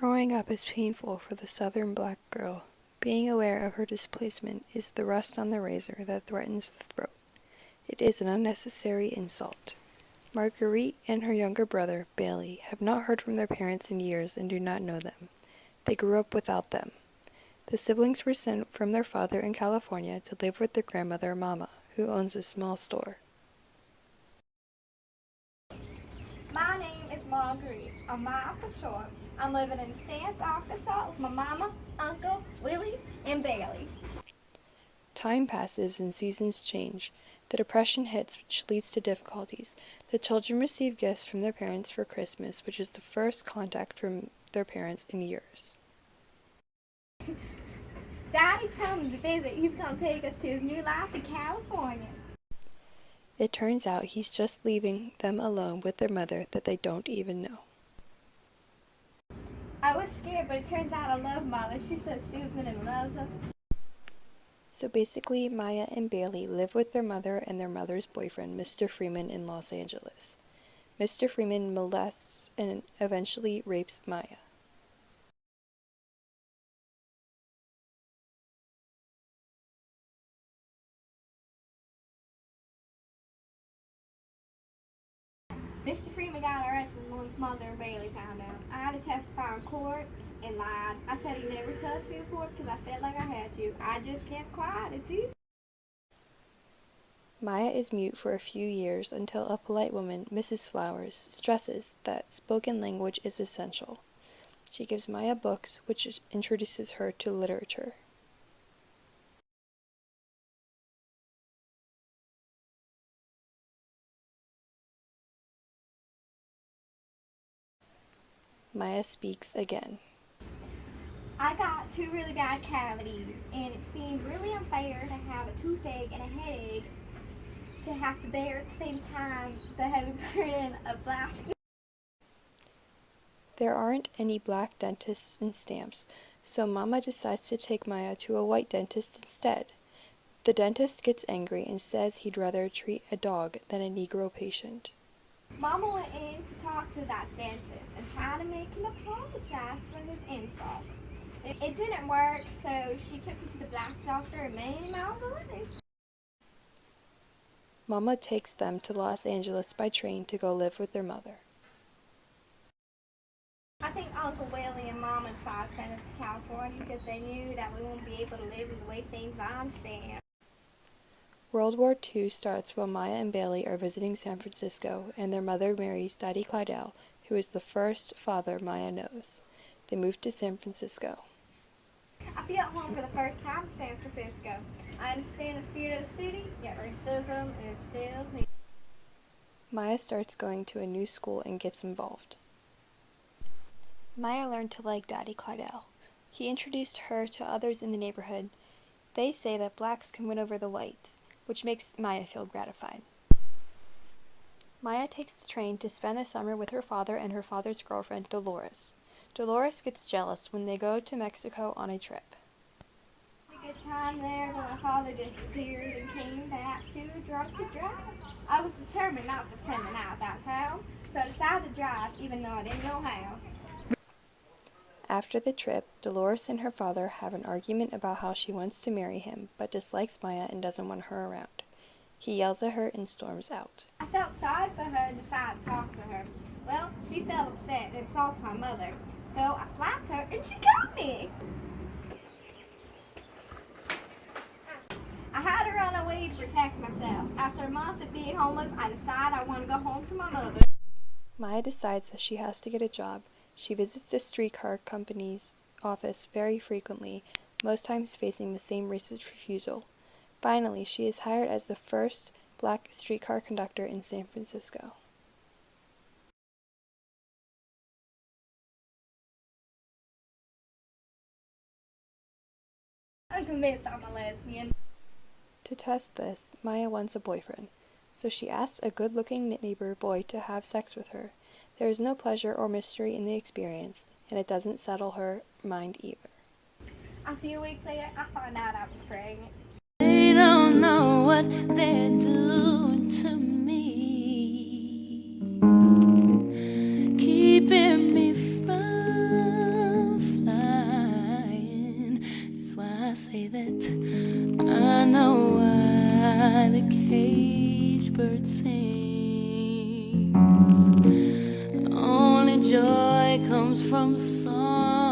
Growing up is painful for the southern black girl. Being aware of her displacement is the rust on the razor that threatens the throat. It is an unnecessary insult. Marguerite and her younger brother, Bailey, have not heard from their parents in years and do not know them. They grew up without them. The siblings were sent from their father in California to live with their grandmother, Mama, who owns a small store. My name is Marguerite, or Ma for short. I'm living in Stance, Arkansas with my mama, uncle, Willie, and Bailey. Time passes and seasons change. The depression hits, which leads to difficulties. The children receive gifts from their parents for Christmas, which is the first contact from their parents in years. Daddy's coming to visit. He's going to take us to his new life in California. It turns out he's just leaving them alone with their mother that they don't even know. I was scared, but it turns out I love Mother. She's so soothing and loves us. So basically, Maya and Bailey live with their mother and their mother's boyfriend, Mr. Freeman, in Los Angeles. Mr. Freeman molests and eventually rapes Maya. Mr. Freeman got arrested once Mother and Bailey found out. I had to testify in court and lied. I said he never touched me before because I felt like I had to. I just kept quiet. It's easy. Maya is mute for a few years until a polite woman, Mrs. Flowers, stresses that spoken language is essential. She gives Maya books, which introduces her to literature. Maya speaks again. I got two really bad cavities, and it seemed really unfair to have a toothache and a headache to have to bear at the same time the heavy burden of black. There aren't any black dentists in Stamps, so Mama decides to take Maya to a white dentist instead. The dentist gets angry and says he'd rather treat a dog than a Negro patient. Mama went in to talk to that dentist and try to make him apologize for his insult. It didn't work, so she took me to the black doctor many miles away. Mama takes them to Los Angeles by train to go live with their mother. I think Uncle Willie and Mama decided to send us to California because they knew that we wouldn't be able to live in the way things I understand. World War II starts while Maya and Bailey are visiting San Francisco, and their mother marries Daddy Clydell, who is the first father Maya knows. They move to San Francisco. I feel at home for the first time in San Francisco. I understand the spirit of the city, yet racism is still here. Maya starts going to a new school and gets involved. Maya learned to like Daddy Clydell. He introduced her to others in the neighborhood. They say that blacks can win over the whites, which makes Maya feel gratified. Maya takes the train to spend the summer with her father and her father's girlfriend, Dolores. Dolores gets jealous when they go to Mexico on a trip. A good time there, but my father disappeared and came back too drunk to drive. I was determined not to spend the night without town, so I decided to drive even though I didn't know how. After the trip, Dolores and her father have an argument about how she wants to marry him, but dislikes Maya and doesn't want her around. He yells at her and storms out. I felt sorry for her and decided to talk to her. Well, she felt upset and insulted my mother, so I slapped her and she got me. I had to run away to protect myself. After a month of being homeless, I decided I want to go home to my mother. Maya decides that she has to get a job. She visits the streetcar company's office very frequently, most times facing the same racist refusal. Finally, she is hired as the first black streetcar conductor in San Francisco. I'm convinced I'm a lesbian. To test this, Maya wants a boyfriend, so she asks a good-looking neighbor boy to have sex with her. There is no pleasure or mystery in the experience, and it doesn't settle her mind either. A few weeks later, I found out I was pregnant. They don't know what they're doing to me, keeping me from say that I know why the cage bird sings. Only joy comes from song.